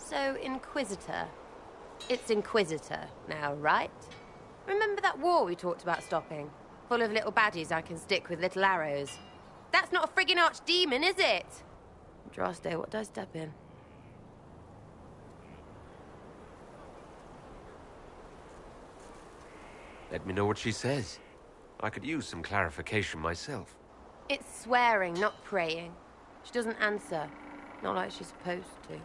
So, Inquisitor. It's Inquisitor now, right? Remember that war we talked about stopping? Full of little baddies I can stick with little arrows. That's not a friggin' archdemon, is it? Droste, what did I step in? Let me know what she says. I could use some clarification myself. It's swearing, not praying. She doesn't answer. Not like she's supposed to.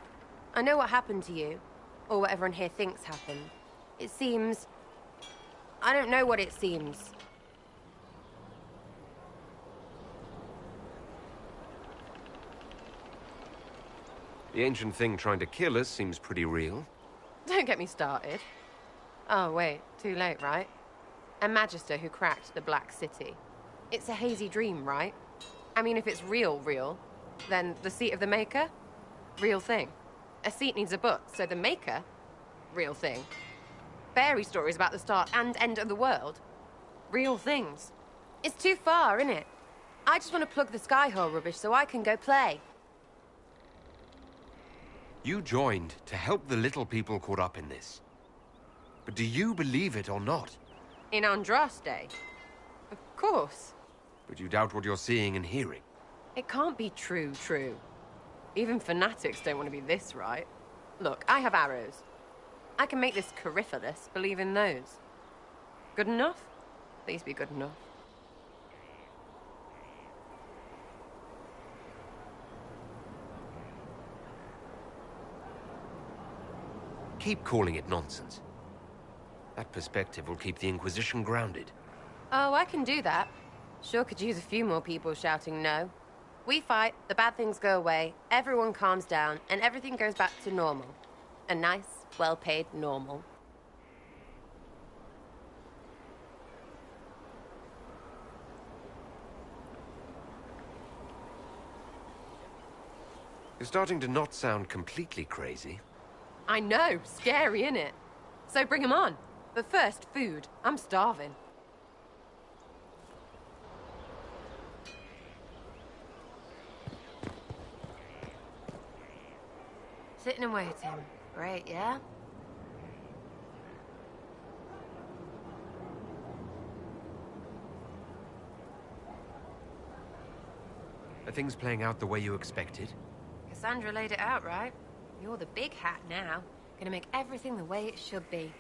I know what happened to you. Or what everyone here thinks happened. It seems... I don't know what it seems. The ancient thing trying to kill us seems pretty real. Don't get me started. Oh, wait. Too late, right? A magister who cracked the Black City. It's a hazy dream, right? I mean, if it's real, then the seat of the Maker? Real thing. A seat needs a book, so the Maker? Real thing. Fairy stories about the start and end of the world? Real things. It's too far, innit? I just want to plug the Skyhole rubbish so I can go play. You joined to help the little people caught up in this. But do you believe it or not? In Andraste? Of course. But you doubt what you're seeing and hearing. It can't be true. Even fanatics don't want to be this right. Look, I have arrows. I can make this Coryphalis believe in those. Good enough? Please be good enough. Keep calling it nonsense. That perspective will keep the Inquisition grounded. Oh, I can do that. Sure could use a few more people shouting no. We fight, the bad things go away, everyone calms down, and everything goes back to normal. A nice, well-paid normal. You're starting to not sound completely crazy. I know, scary, innit? So bring 'em on. But first, food. I'm starving. Sitting and waiting. Great, yeah? Are things playing out the way you expected? Cassandra laid it out, right? You're the big hat now. Gonna make everything the way it should be.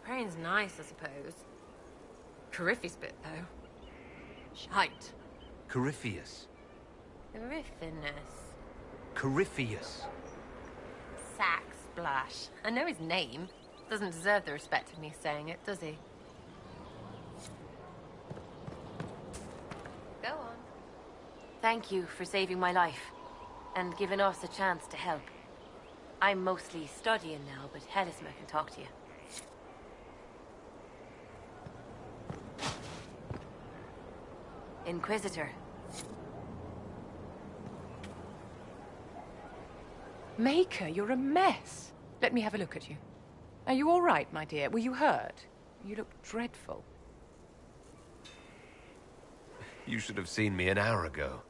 Praying's nice, I suppose. Corypheus bit, though. Shite. Corypheus. Corypheus. Corypheus. Sack Splash. I know his name. Doesn't deserve the respect of me saying it, does he? Go on. Thank you for saving my life, and giving us a chance to help. I'm mostly studying now, but Helisma can talk to you. Inquisitor. Maker, you're a mess. Let me have a look at you. Are you all right, my dear? Were you hurt? You look dreadful. You should have seen me an hour ago.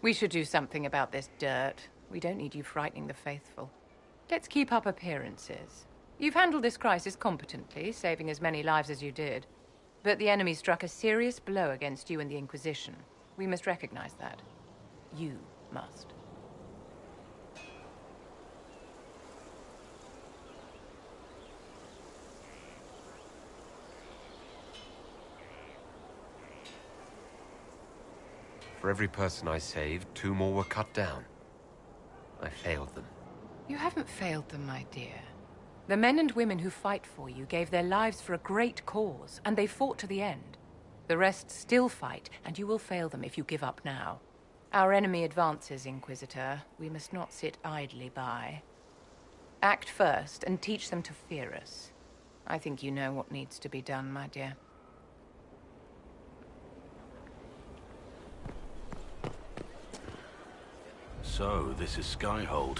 We should do something about this dirt. We don't need you frightening the faithful. Let's keep up appearances. You've handled this crisis competently, saving as many lives as you did. But the enemy struck a serious blow against you and the Inquisition. We must recognize that. You must. For every person I saved, 2 more were cut down. I failed them. You haven't failed them, my dear. The men and women who fight for you gave their lives for a great cause, and they fought to the end. The rest still fight, and you will fail them if you give up now. Our enemy advances, Inquisitor. We must not sit idly by. Act first, and teach them to fear us. I think you know what needs to be done, my dear. So, this is Skyhold.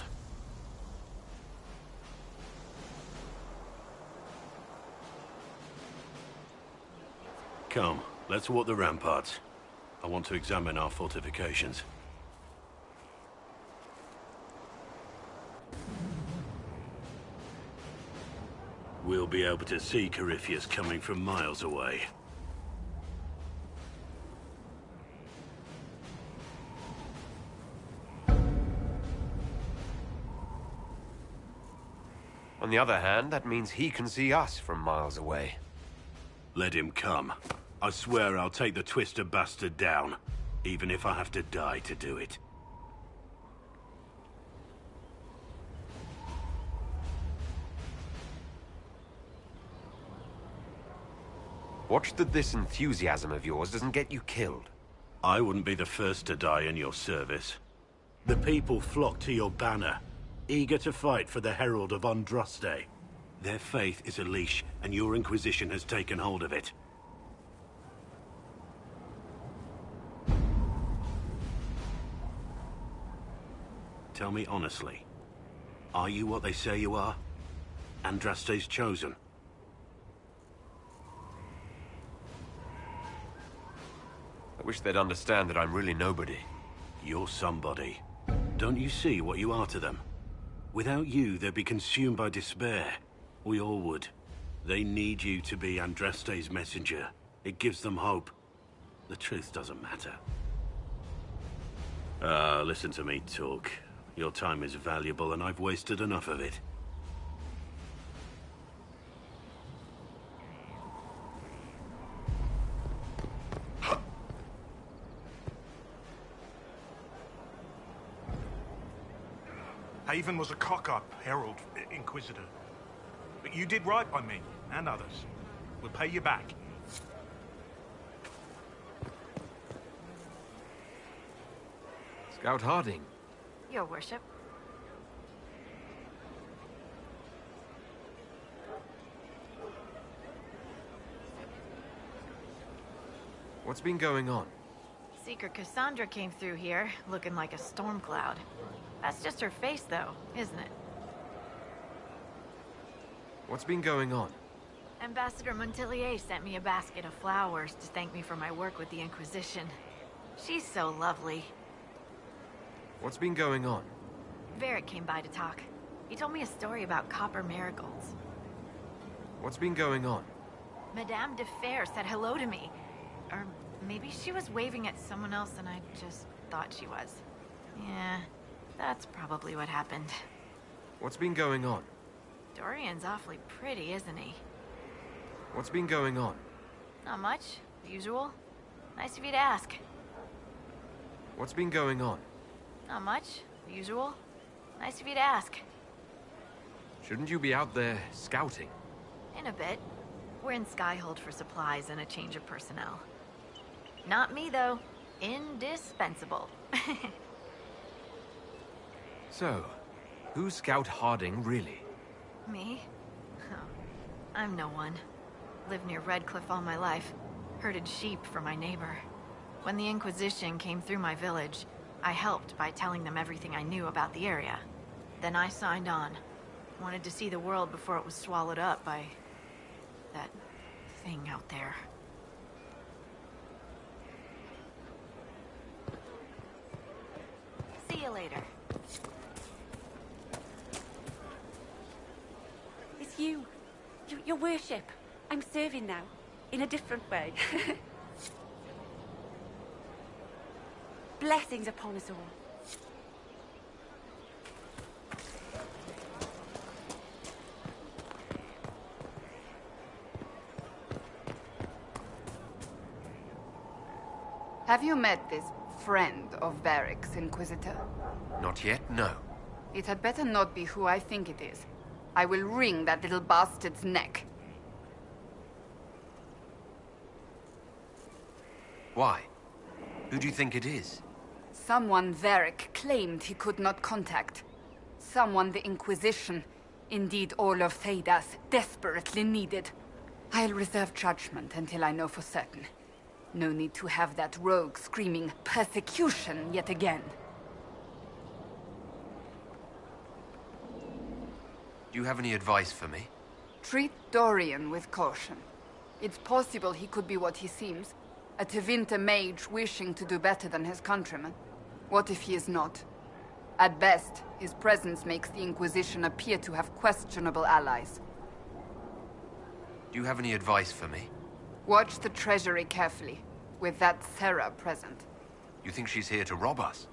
Come, let's walk the ramparts. I want to examine our fortifications. We'll be able to see Corypheus coming from miles away. On the other hand, that means he can see us from miles away. Let him come. I swear I'll take the Twister bastard down, even if I have to die to do it. Watch that this enthusiasm of yours doesn't get you killed. I wouldn't be the first to die in your service. The people flock to your banner, eager to fight for the Herald of Andraste. Their faith is a leash, and your Inquisition has taken hold of it. Tell me honestly, are you what they say you are? Andraste's chosen? I wish they'd understand that I'm really nobody. You're somebody. Don't you see what you are to them? Without you, they'd be consumed by despair. We all would. They need you to be Andraste's messenger. It gives them hope. The truth doesn't matter. Listen to me talk. Your time is valuable, and I've wasted enough of it. Haven was a cock-up, Herald, Inquisitor. But you did right by me, and others. We'll pay you back. Scout Harding. Your worship. What's been going on? Seeker Cassandra came through here, looking like a storm cloud. That's just her face, though, isn't it? What's been going on? Ambassador Montelier sent me a basket of flowers to thank me for my work with the Inquisition. She's so lovely. What's been going on? Varric came by to talk. He told me a story about copper marigolds. What's been going on? Madame de Fer said hello to me. Or maybe she was waving at someone else and I just thought she was. Yeah, that's probably what happened. What's been going on? Dorian's awfully pretty, isn't he? What's been going on? Not much. The usual. Nice of you to ask. What's been going on? Not much. The usual. Nice of you to ask. Shouldn't you be out there scouting? In a bit. We're in Skyhold for supplies and a change of personnel. Not me, though. Indispensable. So, who's Scout Harding, really? Me? Oh, I'm no one. Lived near Redcliffe all my life. Herded sheep for my neighbor. When the Inquisition came through my village, I helped by telling them everything I knew about the area. Then I signed on. Wanted to see the world before it was swallowed up by that thing out there. See you later. It's you. Your worship. I'm serving now. In a different way. Blessings upon us all. Have you met this friend of Varric's, Inquisitor? Not yet, no. It had better not be who I think it is. I will wring that little bastard's neck. Why? Who do you think it is? Someone Varric claimed he could not contact. Someone the Inquisition, indeed all of Thedas, desperately needed. I'll reserve judgment until I know for certain. No need to have that rogue screaming persecution yet again. Do you have any advice for me? Treat Dorian with caution. It's possible he could be what he seems. A Tevinter mage wishing to do better than his countrymen. What if he is not? At best, his presence makes the Inquisition appear to have questionable allies. Do you have any advice for me? Watch the treasury carefully, with that Sarah present. You think she's here to rob us?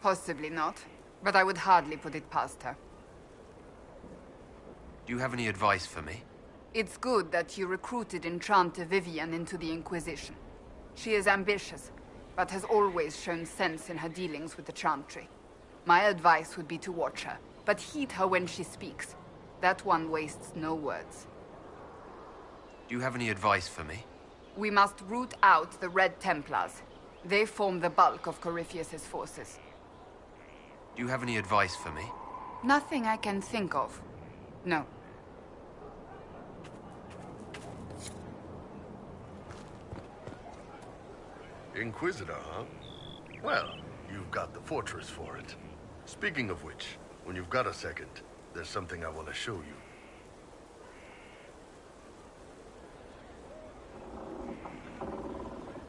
Possibly not, but I would hardly put it past her. Do you have any advice for me? It's good that you recruited Enchante Vivian into the Inquisition. She is ambitious, but has always shown sense in her dealings with the Chantry. My advice would be to watch her, but heed her when she speaks. That one wastes no words. Do you have any advice for me? We must root out the Red Templars. They form the bulk of Corypheus's forces. Do you have any advice for me? Nothing I can think of. No. Inquisitor, huh? Well, you've got the fortress for it. Speaking of which, when you've got a second, there's something I want to show you.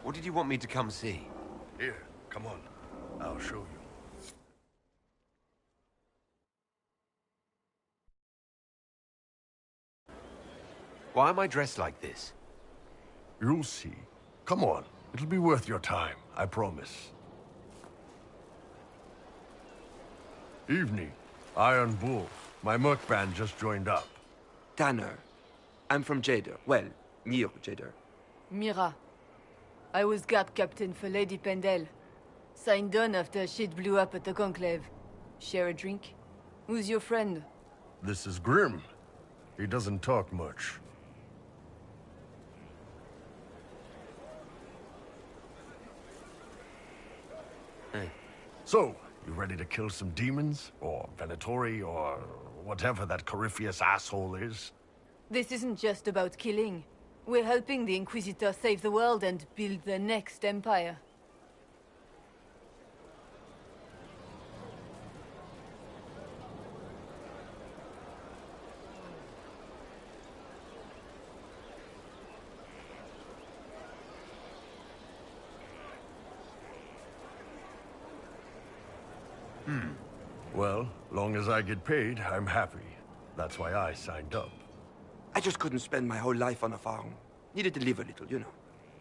What did you want me to come see? Here, come on. I'll show you. Why am I dressed like this? You'll see. Come on. It'll be worth your time, I promise. Evening. Iron Bull. My merc band just joined up. Tanner. I'm from Jader. Well, near Jader. Mira. I was guard captain for Lady Pendel. Signed on after shit blew up at the Conclave. Share a drink? Who's your friend? This is Grim. He doesn't talk much. So, you ready to kill some demons? Or Venatori, or whatever that Corypheus asshole is? This isn't just about killing. We're helping the Inquisitor save the world and build the next empire. Well, long as I get paid, I'm happy. That's why I signed up. I just couldn't spend my whole life on a farm. Needed to live a little, you know.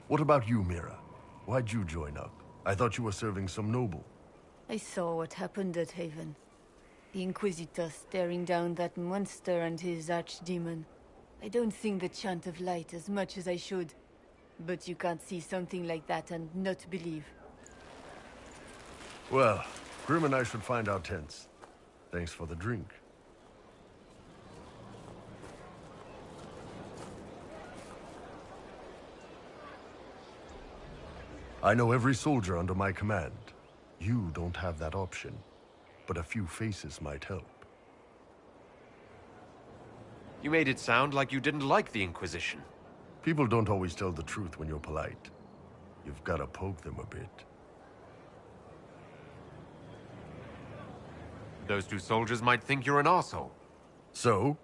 What about you, Mira? Why'd you join up? I thought you were serving some noble. I saw what happened at Haven. The Inquisitor staring down that monster and his archdemon. I don't think the Chant of Light as much as I should. But you can't see something like that and not believe. Well, Grim and I should find our tents. Thanks for the drink. I know every soldier under my command. You don't have that option, but a few faces might help. You made it sound like you didn't like the Inquisition. People don't always tell the truth when you're polite. You've got to poke them a bit. Those two soldiers might think you're an arsehole. So?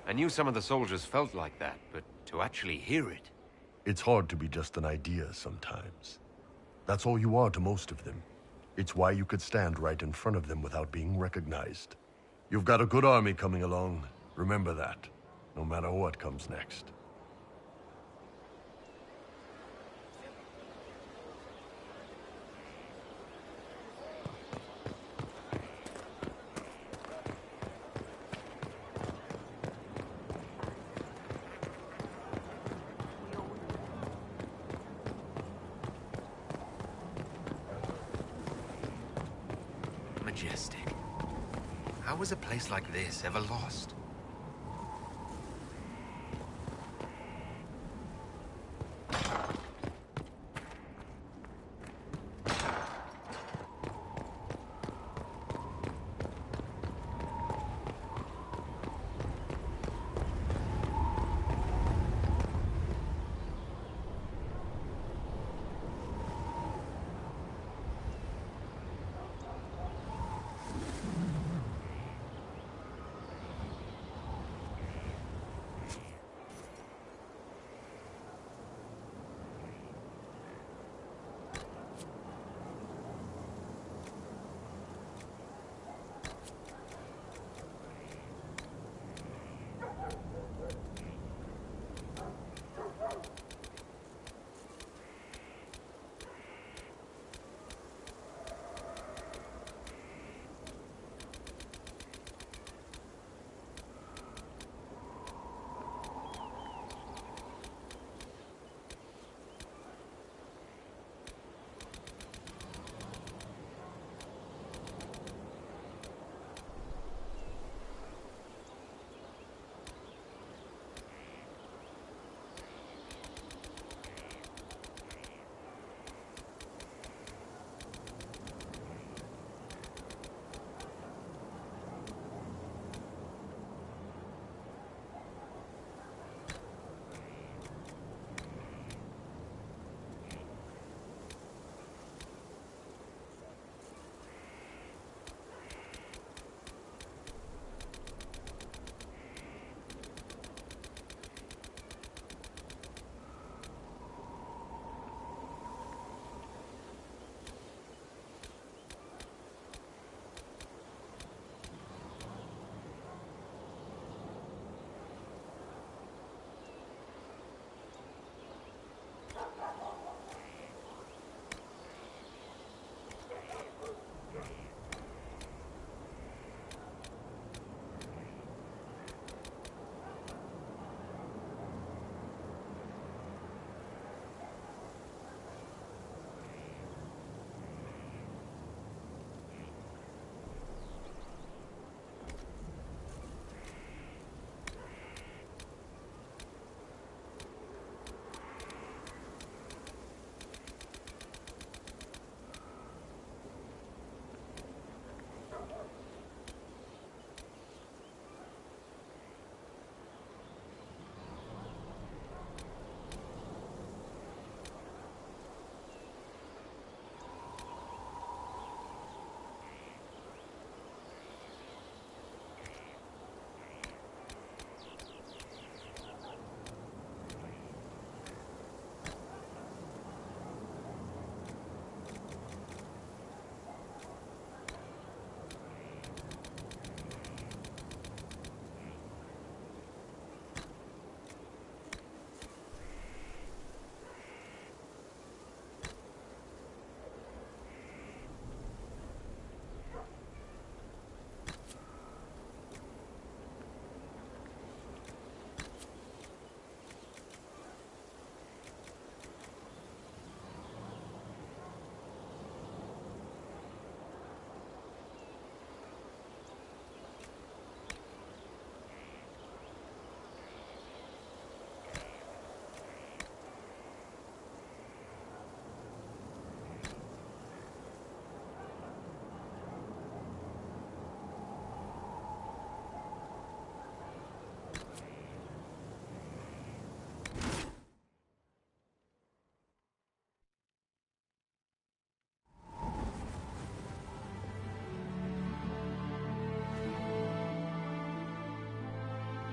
I knew some of the soldiers felt like that, but to actually hear it... It's hard to be just an idea sometimes. That's all you are to most of them. It's why you could stand right in front of them without being recognized. You've got a good army coming along. Remember that, no matter what comes next. Majestic. How was a place like this ever lost?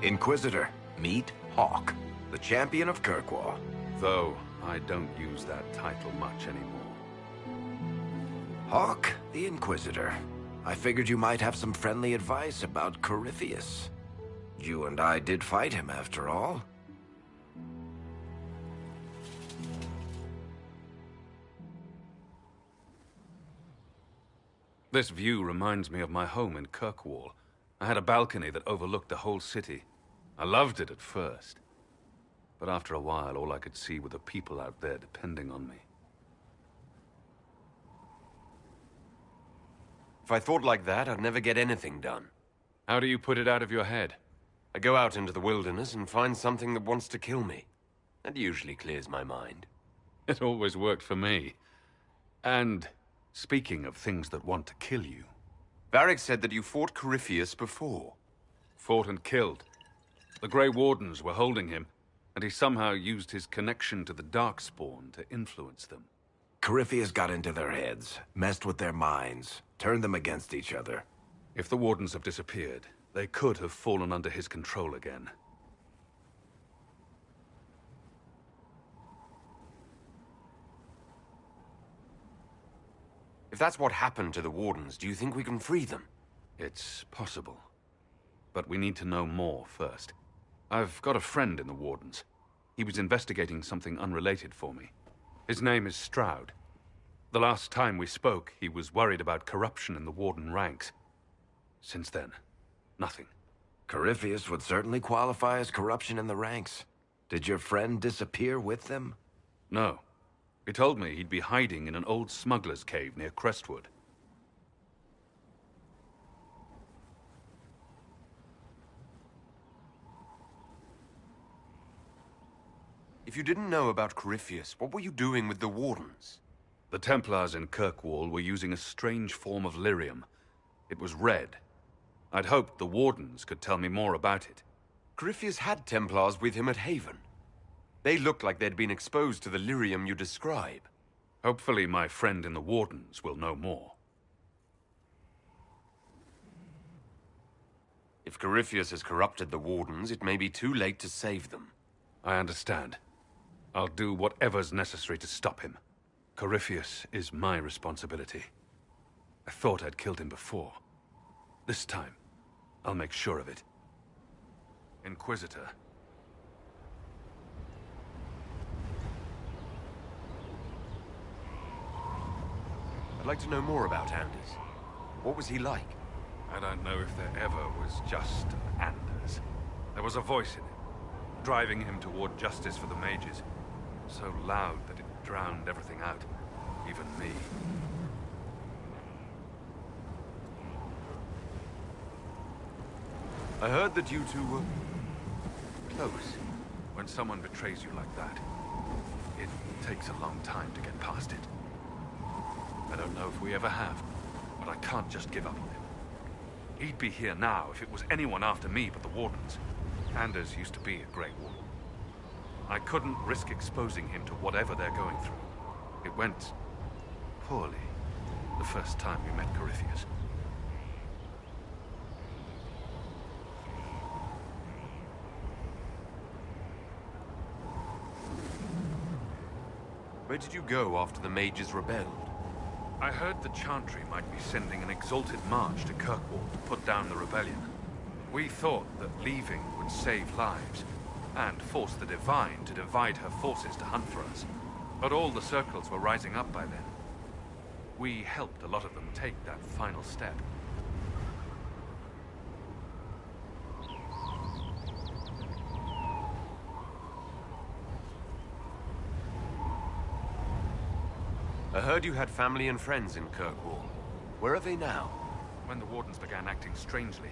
Inquisitor, meet Hawk, the champion of Kirkwall. Though I don't use that title much anymore. Hawk, the Inquisitor. I figured you might have some friendly advice about Corypheus. You and I did fight him, after all. This view reminds me of my home in Kirkwall. I had a balcony that overlooked the whole city. I loved it at first. But after a while, all I could see were the people out there depending on me. If I thought like that, I'd never get anything done. How do you put it out of your head? I go out into the wilderness and find something that wants to kill me. That usually clears my mind. It always worked for me. And speaking of things that want to kill you... Varric said that you fought Corypheus before. Fought and killed. The Grey Wardens were holding him, and he somehow used his connection to the Darkspawn to influence them. Corypheus got into their heads, messed with their minds, turned them against each other. If the Wardens have disappeared, they could have fallen under his control again. If that's what happened to the Wardens, do you think we can free them? It's possible. But we need to know more first. I've got a friend in the Wardens. He was investigating something unrelated for me. His name is Stroud. The last time we spoke, he was worried about corruption in the Warden ranks. Since then, nothing. Corypheus would certainly qualify as corruption in the ranks. Did your friend disappear with them? No. He told me he'd be hiding in an old smuggler's cave near Crestwood. If you didn't know about Corypheus, what were you doing with the Wardens? The Templars in Kirkwall were using a strange form of lyrium. It was red. I'd hoped the Wardens could tell me more about it. Corypheus had Templars with him at Haven. They looked like they'd been exposed to the lyrium you describe. Hopefully my friend in the Wardens will know more. If Corypheus has corrupted the Wardens, it may be too late to save them. I understand. I'll do whatever's necessary to stop him. Corypheus is my responsibility. I thought I'd killed him before. This time, I'll make sure of it. Inquisitor. I'd like to know more about Anders. What was he like? I don't know if there ever was just an Anders. There was a voice in him, driving him toward justice for the Mages. So loud that it drowned everything out, even me. I heard that you two were close. When someone betrays you like that, it takes a long time to get past it. I don't know if we ever have, but I can't just give up on him. He'd be here now if it was anyone after me but the Wardens. Anders used to be a Grey Warden. I couldn't risk exposing him to whatever they're going through. It went poorly the first time we met Corypheus. Where did you go after the Mages rebelled? I heard the Chantry might be sending an exalted march to Kirkwall to put down the rebellion. We thought that leaving would save lives, and force the Divine to divide her forces to hunt for us. But all the circles were rising up by then. We helped a lot of them take that final step. I heard you had family and friends in Kirkwall. Where are they now? When the Wardens began acting strangely,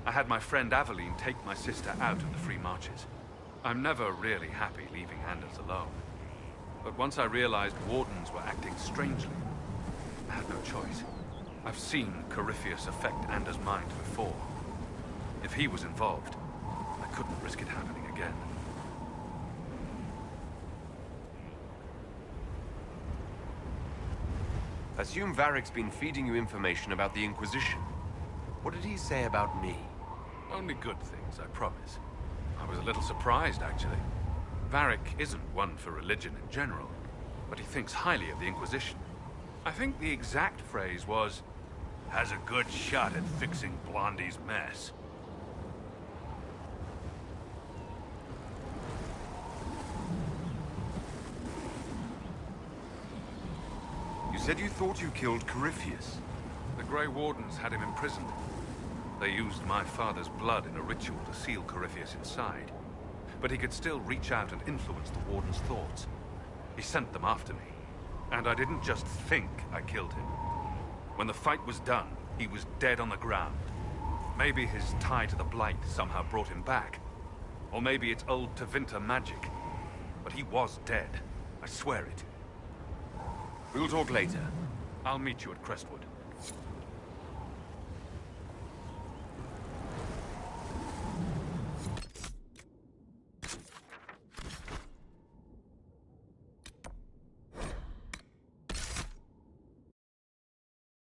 I had my friend Aveline take my sister out of the Free Marches. I'm never really happy leaving Anders alone. But once I realized Wardens were acting strangely, I had no choice. I've seen Corypheus affect Anders' mind before. If he was involved, I couldn't risk it happening again. I assume Varric's been feeding you information about the Inquisition. What did he say about me? Only good things, I promise. I was a little surprised, actually. Varric isn't one for religion in general, but he thinks highly of the Inquisition. I think the exact phrase was, "has a good shot at fixing Blondie's mess." You said you thought you killed Corypheus. The Grey Wardens had him imprisoned. They used my father's blood in a ritual to seal Corypheus inside. But he could still reach out and influence the Warden's thoughts. He sent them after me. And I didn't just think I killed him. When the fight was done, he was dead on the ground. Maybe his tie to the Blight somehow brought him back. Or maybe it's old Tevinter magic. But he was dead. I swear it. We'll talk later. I'll meet you at Crestwood.